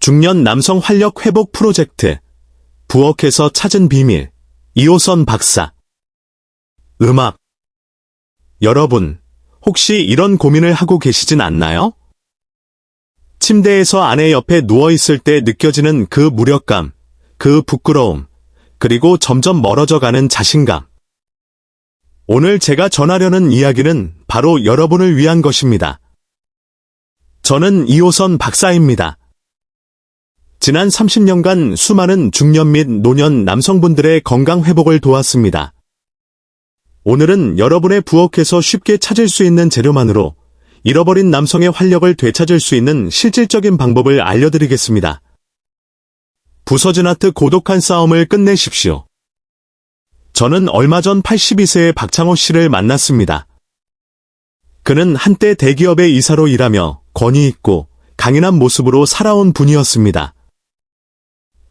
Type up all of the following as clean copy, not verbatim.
중년 남성 활력 회복 프로젝트. 부엌에서 찾은 비밀. 이호선 박사. 음악. 여러분, 혹시 이런 고민을 하고 계시진 않나요? 침대에서 아내 옆에 누워있을 때 느껴지는 그 무력감, 그 부끄러움, 그리고 점점 멀어져가는 자신감. 오늘 제가 전하려는 이야기는 바로 여러분을 위한 것입니다. 저는 이호선 박사입니다. 지난 30년간 수많은 중년 및 노년 남성분들의 건강 회복을 도왔습니다. 오늘은 여러분의 부엌에서 쉽게 찾을 수 있는 재료만으로 잃어버린 남성의 활력을 되찾을 수 있는 실질적인 방법을 알려드리겠습니다. 부서진 하트 고독한 싸움을 끝내십시오. 저는 얼마 전 82세의 박창호 씨를 만났습니다. 그는 한때 대기업의 이사로 일하며 권위 있고 강인한 모습으로 살아온 분이었습니다.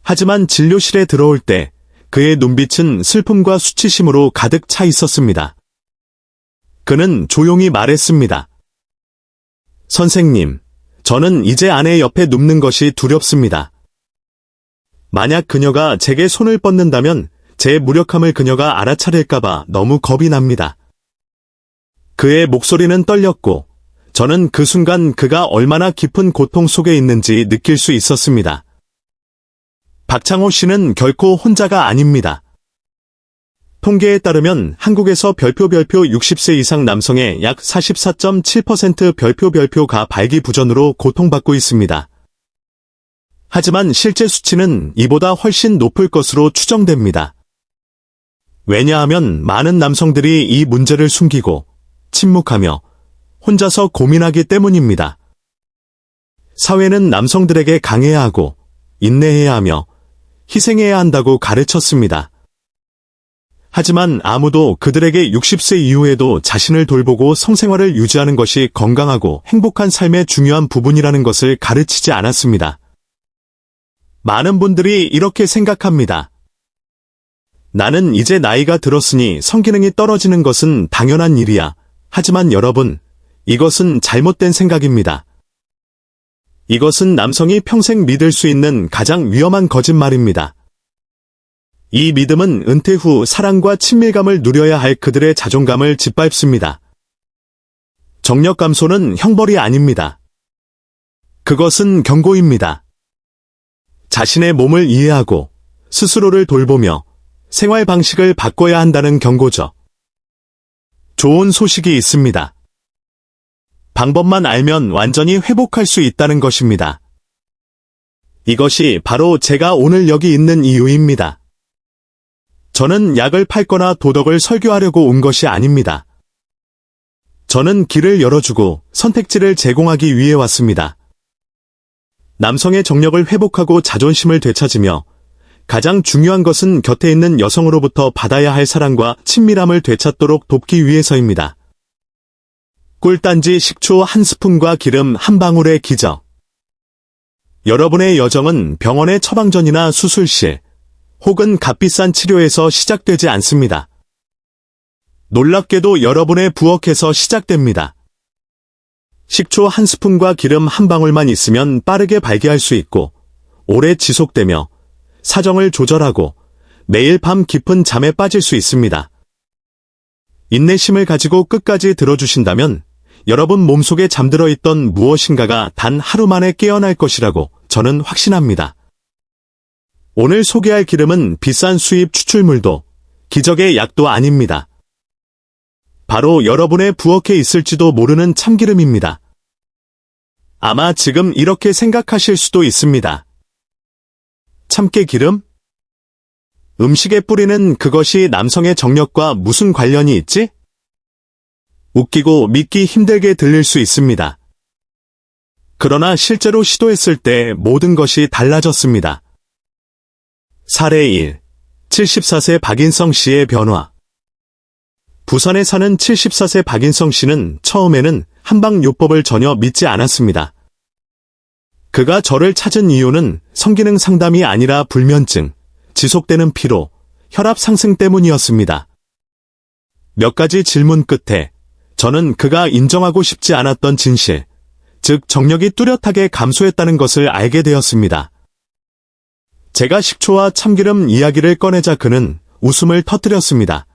하지만 진료실에 들어올 때 그의 눈빛은 슬픔과 수치심으로 가득 차 있었습니다. 그는 조용히 말했습니다. 선생님, 저는 이제 아내 옆에 눕는 것이 두렵습니다. 만약 그녀가 제게 손을 뻗는다면 제 무력함을 그녀가 알아차릴까봐 너무 겁이 납니다. 그의 목소리는 떨렸고 저는 그 순간 그가 얼마나 깊은 고통 속에 있는지 느낄 수 있었습니다. 박창호 씨는 결코 혼자가 아닙니다. 통계에 따르면 한국에서 별표 60세 이상 남성의 약 44.7% 별표가 발기부전으로 고통받고 있습니다. 하지만 실제 수치는 이보다 훨씬 높을 것으로 추정됩니다. 왜냐하면 많은 남성들이 이 문제를 숨기고 침묵하며 혼자서 고민하기 때문입니다. 사회는 남성들에게 강해야 하고 인내해야 하며 희생해야 한다고 가르쳤습니다. 하지만 아무도 그들에게 60세 이후에도 자신을 돌보고 성생활을 유지하는 것이 건강하고 행복한 삶의 중요한 부분이라는 것을 가르치지 않았습니다. 많은 분들이 이렇게 생각합니다. 나는 이제 나이가 들었으니 성기능이 떨어지는 것은 당연한 일이야. 하지만 여러분, 이것은 잘못된 생각입니다. 이것은 남성이 평생 믿을 수 있는 가장 위험한 거짓말입니다. 이 믿음은 은퇴 후 사랑과 친밀감을 누려야 할 그들의 자존감을 짓밟습니다. 정력 감소는 형벌이 아닙니다. 그것은 경고입니다. 자신의 몸을 이해하고 스스로를 돌보며 생활 방식을 바꿔야 한다는 경고죠. 좋은 소식이 있습니다. 방법만 알면 완전히 회복할 수 있다는 것입니다. 이것이 바로 제가 오늘 여기 있는 이유입니다. 저는 약을 팔거나 도덕을 설교하려고 온 것이 아닙니다. 저는 길을 열어주고 선택지를 제공하기 위해 왔습니다. 남성의 정력을 회복하고 자존심을 되찾으며 가장 중요한 것은 곁에 있는 여성으로부터 받아야 할 사랑과 친밀함을 되찾도록 돕기 위해서입니다. 꿀단지 식초 한 스푼과 기름 한 방울의 기적. 여러분의 여정은 병원의 처방전이나 수술실, 혹은 값비싼 치료에서 시작되지 않습니다. 놀랍게도 여러분의 부엌에서 시작됩니다. 식초 한 스푼과 기름 한 방울만 있으면 빠르게 발기할 수 있고, 오래 지속되며 사정을 조절하고 매일 밤 깊은 잠에 빠질 수 있습니다. 인내심을 가지고 끝까지 들어주신다면 여러분 몸속에 잠들어 있던 무엇인가가 단 하루 만에 깨어날 것이라고 저는 확신합니다. 오늘 소개할 기름은 비싼 수입 추출물도 기적의 약도 아닙니다. 바로 여러분의 부엌에 있을지도 모르는 참기름입니다. 아마 지금 이렇게 생각하실 수도 있습니다. 참깨기름? 음식에 뿌리는 그것이 남성의 정력과 무슨 관련이 있지? 웃기고 믿기 힘들게 들릴 수 있습니다. 그러나 실제로 시도했을 때 모든 것이 달라졌습니다. 사례 1. 74세 박인성 씨의 변화. 부산에 사는 74세 박인성 씨는 처음에는 한방요법을 전혀 믿지 않았습니다. 그가 저를 찾은 이유는 성기능 상담이 아니라 불면증, 지속되는 피로, 혈압 상승 때문이었습니다. 몇 가지 질문 끝에 저는 그가 인정하고 싶지 않았던 진실, 즉 정력이 뚜렷하게 감소했다는 것을 알게 되었습니다. 제가 식초와 참기름 이야기를 꺼내자 그는 웃음을 터뜨렸습니다.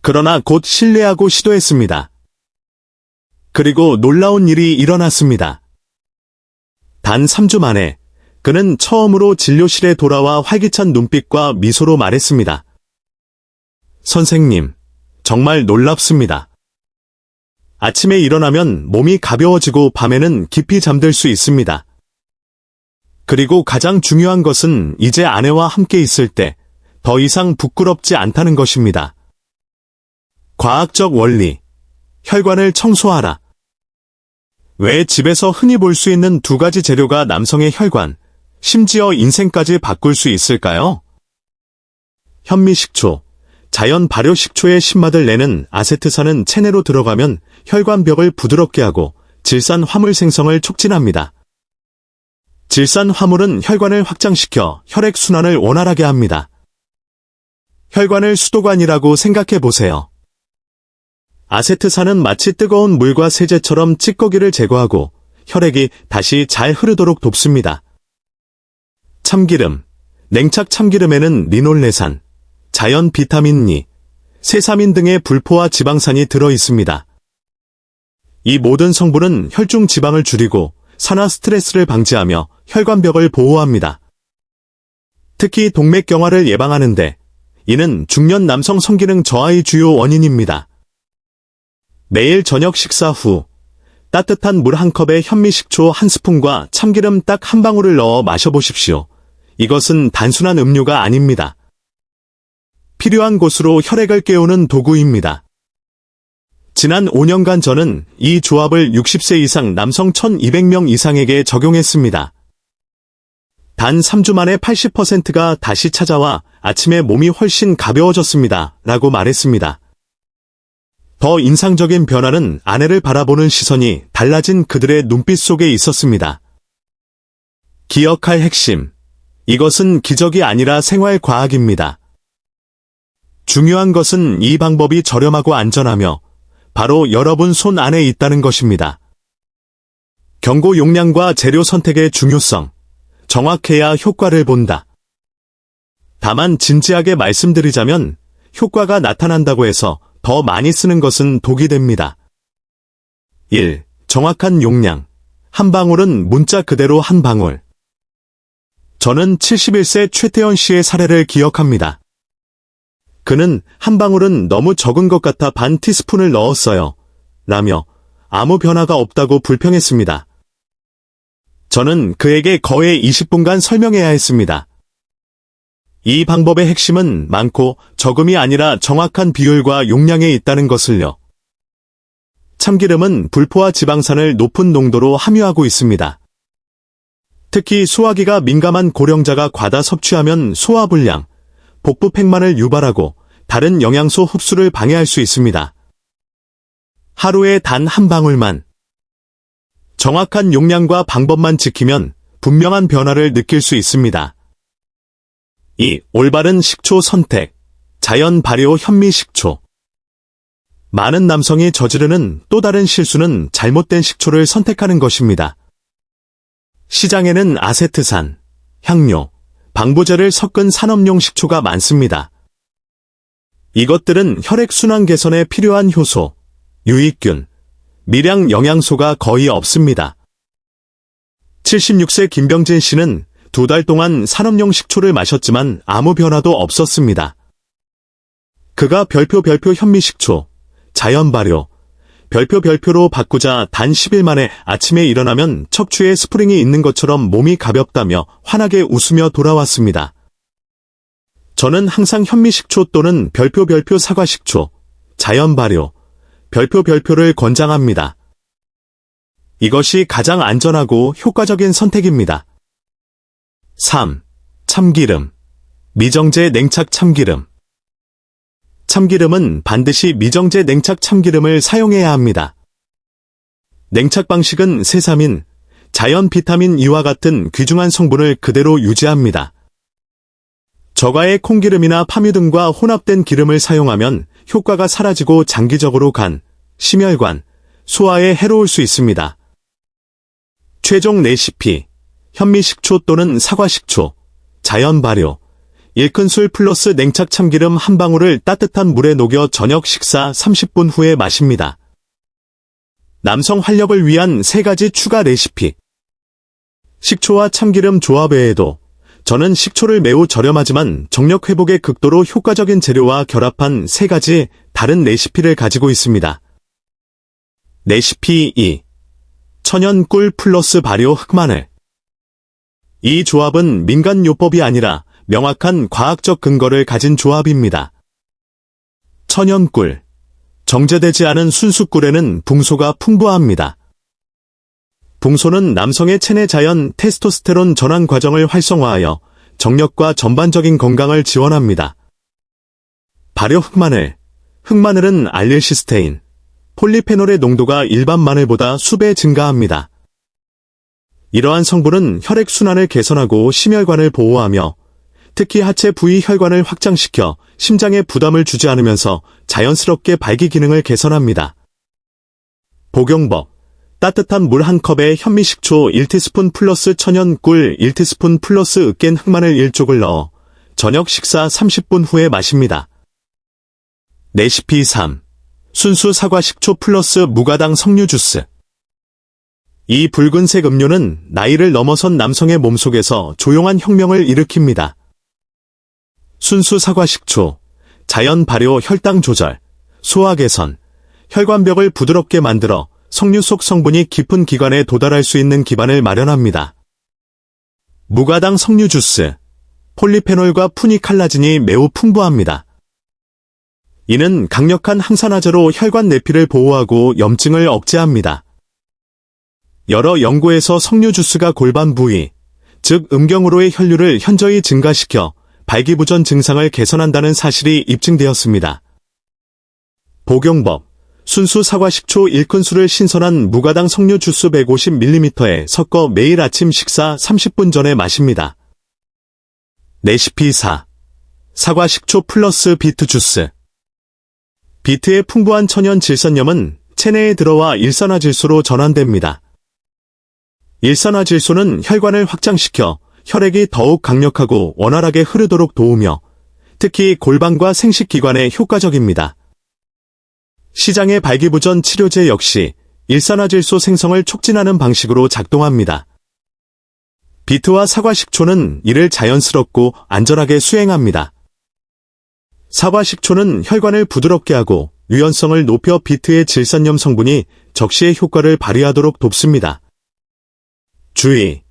그러나 곧 실례하고 시도했습니다. 그리고 놀라운 일이 일어났습니다. 단 3주 만에 그는 처음으로 진료실에 돌아와 활기찬 눈빛과 미소로 말했습니다. 선생님, 정말 놀랍습니다. 아침에 일어나면 몸이 가벼워지고 밤에는 깊이 잠들 수 있습니다. 그리고 가장 중요한 것은 이제 아내와 함께 있을 때 더 이상 부끄럽지 않다는 것입니다. 과학적 원리, 혈관을 청소하라. 왜 집에서 흔히 볼 수 있는 두 가지 재료가 남성의 혈관, 심지어 인생까지 바꿀 수 있을까요? 현미식초, 자연 발효식초의 신맛을 내는 아세트산은 체내로 들어가면 혈관벽을 부드럽게 하고 질산 화물 생성을 촉진합니다. 질산 화물은 혈관을 확장시켜 혈액순환을 원활하게 합니다. 혈관을 수도관이라고 생각해 보세요. 아세트산은 마치 뜨거운 물과 세제처럼 찌꺼기를 제거하고 혈액이 다시 잘 흐르도록 돕습니다. 참기름, 냉착 참기름에는 리놀레산, 자연 비타민 E, 세사민 등의 불포화 지방산이 들어 있습니다. 이 모든 성분은 혈중 지방을 줄이고 산화 스트레스를 방지하며 혈관벽을 보호합니다. 특히 동맥경화를 예방하는데 이는 중년 남성 성기능 저하의 주요 원인입니다. 매일 저녁 식사 후 따뜻한 물 한 컵에 현미식초 한 스푼과 참기름 딱 한 방울을 넣어 마셔보십시오. 이것은 단순한 음료가 아닙니다. 필요한 곳으로 혈액을 깨우는 도구입니다. 지난 5년간 저는 이 조합을 60세 이상 남성 1200명 이상에게 적용했습니다. 단 3주 만에 80%가 다시 찾아와 아침에 몸이 훨씬 가벼워졌습니다. 라고 말했습니다. 더 인상적인 변화는 아내를 바라보는 시선이 달라진 그들의 눈빛 속에 있었습니다. 기억할 핵심. 이것은 기적이 아니라 생활과학입니다. 중요한 것은 이 방법이 저렴하고 안전하며 바로 여러분 손 안에 있다는 것입니다. 경고 용량과 재료 선택의 중요성. 정확해야 효과를 본다. 다만 진지하게 말씀드리자면 효과가 나타난다고 해서 더 많이 쓰는 것은 독이 됩니다. 1. 정확한 용량. 한 방울은 문자 그대로 한 방울. 저는 71세 최태원 씨의 사례를 기억합니다. 그는 한 방울은 너무 적은 것 같아 반 티스푼을 넣었어요. 라며 아무 변화가 없다고 불평했습니다. 저는 그에게 거의 20분간 설명해야 했습니다. 이 방법의 핵심은 많고 적음이 아니라 정확한 비율과 용량에 있다는 것을요. 참기름은 불포화 지방산을 높은 농도로 함유하고 있습니다. 특히 소화기가 민감한 고령자가 과다 섭취하면 소화불량, 복부 팽만을 유발하고 다른 영양소 흡수를 방해할 수 있습니다. 하루에 단 한 방울만. 정확한 용량과 방법만 지키면 분명한 변화를 느낄 수 있습니다. 2. 올바른 식초 선택. 자연 발효 현미식초. 많은 남성이 저지르는 또 다른 실수는 잘못된 식초를 선택하는 것입니다. 시장에는 아세트산, 향료, 방부제를 섞은 산업용 식초가 많습니다. 이것들은 혈액순환 개선에 필요한 효소, 유익균, 미량 영양소가 거의 없습니다. 76세 김병진 씨는 2달 동안 산업용 식초를 마셨지만 아무 변화도 없었습니다. 그가 별표 현미식초, 자연 발효, 별표로 바꾸자 단 10일 만에 아침에 일어나면 척추에 스프링이 있는 것처럼 몸이 가볍다며 환하게 웃으며 돌아왔습니다. 저는 항상 현미식초 또는 별표 사과식초, 자연 발효, 별표를 권장합니다. 이것이 가장 안전하고 효과적인 선택입니다. 3. 참기름. 미정제 냉착 참기름. 참기름은 반드시 미정제 냉착 참기름을 사용해야 합니다. 냉착 방식은 세사민, 자연 비타민 E와 같은 귀중한 성분을 그대로 유지합니다. 저가의 콩기름이나 파뮤 등과 혼합된 기름을 사용하면 효과가 사라지고 장기적으로 간, 심혈관, 소화에 해로울 수 있습니다. 최종 레시피, 현미식초 또는 사과식초, 자연 발효, 1큰술 플러스 냉착 참기름 한 방울을 따뜻한 물에 녹여 저녁 식사 30분 후에 마십니다. 남성 활력을 위한 3가지 추가 레시피. 식초와 참기름 조합 외에도 저는 식초를 매우 저렴하지만 정력 회복에 극도로 효과적인 재료와 결합한 3가지 다른 레시피를 가지고 있습니다. 레시피 2. 천연 꿀 플러스 발효 흑마늘. 이 조합은 민간요법이 아니라 명확한 과학적 근거를 가진 조합입니다. 천연 꿀. 정제되지 않은 순수 꿀에는 붕소가 풍부합니다. 붕소는 남성의 체내 자연 테스토스테론 전환 과정을 활성화하여 정력과 전반적인 건강을 지원합니다. 발효 흑마늘. 흑마늘은 알릴시스테인, 폴리페놀의 농도가 일반 마늘보다 수배 증가합니다. 이러한 성분은 혈액순환을 개선하고 심혈관을 보호하며 특히 하체 부위 혈관을 확장시켜 심장에 부담을 주지 않으면서 자연스럽게 발기 기능을 개선합니다. 복용법. 따뜻한 물 1컵에 현미식초 1티스푼 플러스 천연 꿀 1티스푼 플러스 으깬 흑마늘 1쪽을 넣어 저녁 식사 30분 후에 마십니다. 레시피 3. 순수 사과 식초 플러스 무가당 석류 주스. 이 붉은색 음료는 나이를 넘어선 남성의 몸속에서 조용한 혁명을 일으킵니다. 순수 사과 식초, 자연 발효 혈당 조절, 소화 개선, 혈관벽을 부드럽게 만들어 석류 속 성분이 깊은 기관에 도달할 수 있는 기반을 마련합니다. 무가당 석류 주스, 폴리페놀과 푸니칼라진이 매우 풍부합니다. 이는 강력한 항산화제로 혈관 내피를 보호하고 염증을 억제합니다. 여러 연구에서 석류 주스가 골반 부위, 즉 음경으로의 혈류를 현저히 증가시켜 발기부전 증상을 개선한다는 사실이 입증되었습니다. 복용법. 순수 사과 식초 1큰술을 신선한 무가당 석류 주스 150ml에 섞어 매일 아침 식사 30분 전에 마십니다. 레시피 4. 사과 식초 플러스 비트 주스. 비트의 풍부한 천연 질산염은 체내에 들어와 일산화질소로 전환됩니다. 일산화질소는 혈관을 확장시켜 혈액이 더욱 강력하고 원활하게 흐르도록 도우며 특히 골반과 생식기관에 효과적입니다. 시장의 발기부전 치료제 역시 일산화질소 생성을 촉진하는 방식으로 작동합니다. 비트와 사과 식초는 이를 자연스럽고 안전하게 수행합니다. 사과 식초는 혈관을 부드럽게 하고 유연성을 높여 비트의 질산염 성분이 적시의 효과를 발휘하도록 돕습니다. 주의!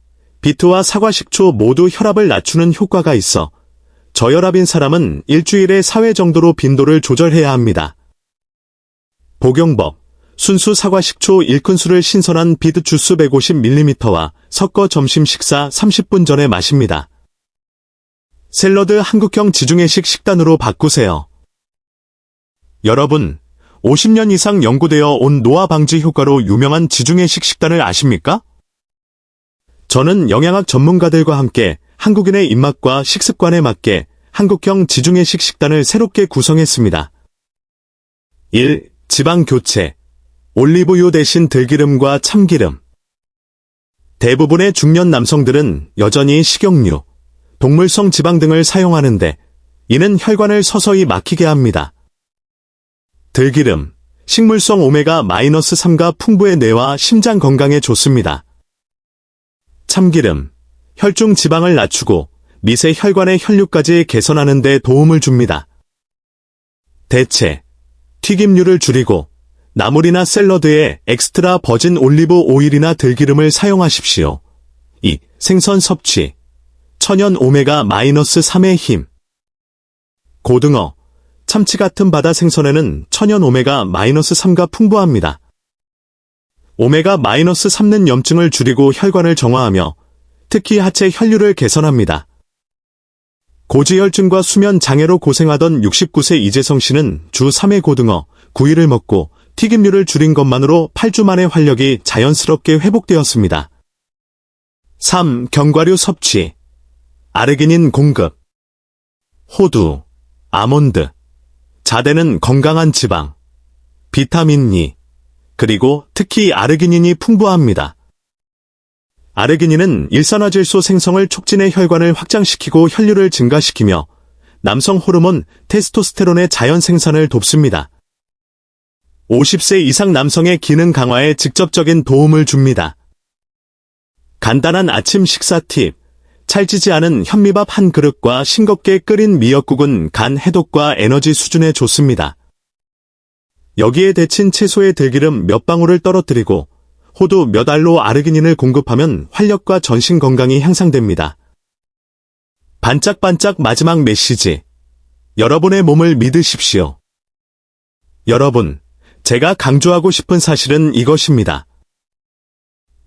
비트와 사과 식초 모두 혈압을 낮추는 효과가 있어 저혈압인 사람은 일주일에 4회 정도로 빈도를 조절해야 합니다. 복용법. 순수 사과 식초 1큰술을 신선한 비트 주스 150ml와 섞어 점심 식사 30분 전에 마십니다. 샐러드 한국형 지중해식 식단으로 바꾸세요. 여러분, 50년 이상 연구되어 온 노화 방지 효과로 유명한 지중해식 식단을 아십니까? 저는 영양학 전문가들과 함께 한국인의 입맛과 식습관에 맞게 한국형 지중해식 식단을 새롭게 구성했습니다. 1. 지방 교체. 올리브유 대신 들기름과 참기름. 대부분의 중년 남성들은 여전히 식용유, 동물성 지방 등을 사용하는데 이는 혈관을 서서히 막히게 합니다. 들기름, 식물성 오메가-3가 풍부해 뇌와 심장 건강에 좋습니다. 참기름, 혈중 지방을 낮추고 미세 혈관의 혈류까지 개선하는 데 도움을 줍니다. 대체, 튀김류를 줄이고 나물이나 샐러드에 엑스트라 버진 올리브 오일이나 들기름을 사용하십시오. 2. 생선 섭취, 천연 오메가-3의 힘. 고등어, 참치 같은 바다 생선에는 천연 오메가-3가 풍부합니다. 오메가-3는 염증을 줄이고 혈관을 정화하며 특히 하체 혈류를 개선합니다. 고지혈증과 수면 장애로 고생하던 69세 이재성 씨는 주 3회 고등어, 구이를 먹고 튀김류를 줄인 것만으로 8주 만에 활력이 자연스럽게 회복되었습니다. 3. 견과류 섭취. 아르기닌 공급. 호두, 아몬드, 자대는 건강한 지방, 비타민 E, 그리고 특히 아르기닌이 풍부합니다. 아르기닌은 일산화질소 생성을 촉진해 혈관을 확장시키고 혈류를 증가시키며 남성 호르몬 테스토스테론의 자연 생산을 돕습니다. 50세 이상 남성의 기능 강화에 직접적인 도움을 줍니다. 간단한 아침 식사 팁. 찰지지 않은 현미밥 한 그릇과 싱겁게 끓인 미역국은 간 해독과 에너지 수준에 좋습니다. 여기에 데친 채소의 들기름 몇 방울을 떨어뜨리고 호두 몇 알로 아르기닌을 공급하면 활력과 전신 건강이 향상됩니다. 반짝반짝 마지막 메시지. 여러분의 몸을 믿으십시오. 여러분, 제가 강조하고 싶은 사실은 이것입니다.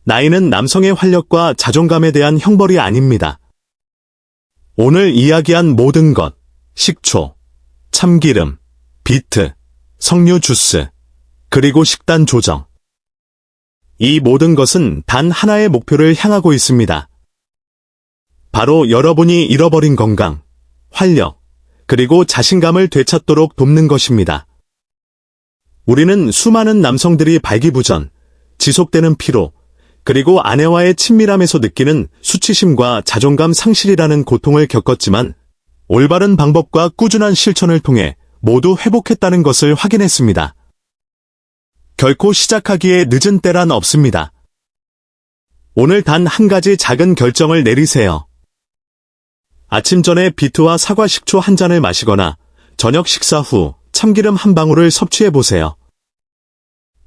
나이는 남성의 활력과 자존감에 대한 형벌이 아닙니다. 오늘 이야기한 모든 것, 식초, 참기름, 비트, 석류 주스, 그리고 식단 조정. 이 모든 것은 단 하나의 목표를 향하고 있습니다. 바로 여러분이 잃어버린 건강, 활력, 그리고 자신감을 되찾도록 돕는 것입니다. 우리는 수많은 남성들이 발기부전, 지속되는 피로, 그리고 아내와의 친밀함에서 느끼는 수치심과 자존감 상실이라는 고통을 겪었지만 올바른 방법과 꾸준한 실천을 통해 모두 회복했다는 것을 확인했습니다. 결코 시작하기에 늦은 때란 없습니다. 오늘 단 한 가지 작은 결정을 내리세요. 아침 전에 비트와 사과 식초 한 잔을 마시거나 저녁 식사 후 참기름 한 방울을 섭취해보세요.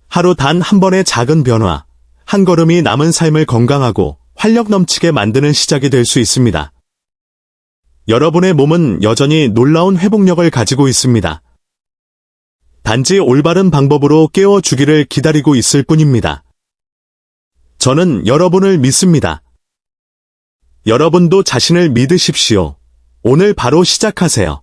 하루 단 한 번의 작은 변화, 한 걸음이 남은 삶을 건강하고 활력 넘치게 만드는 시작이 될 수 있습니다. 여러분의 몸은 여전히 놀라운 회복력을 가지고 있습니다. 단지 올바른 방법으로 깨워주기를 기다리고 있을 뿐입니다. 저는 여러분을 믿습니다. 여러분도 자신을 믿으십시오. 오늘 바로 시작하세요.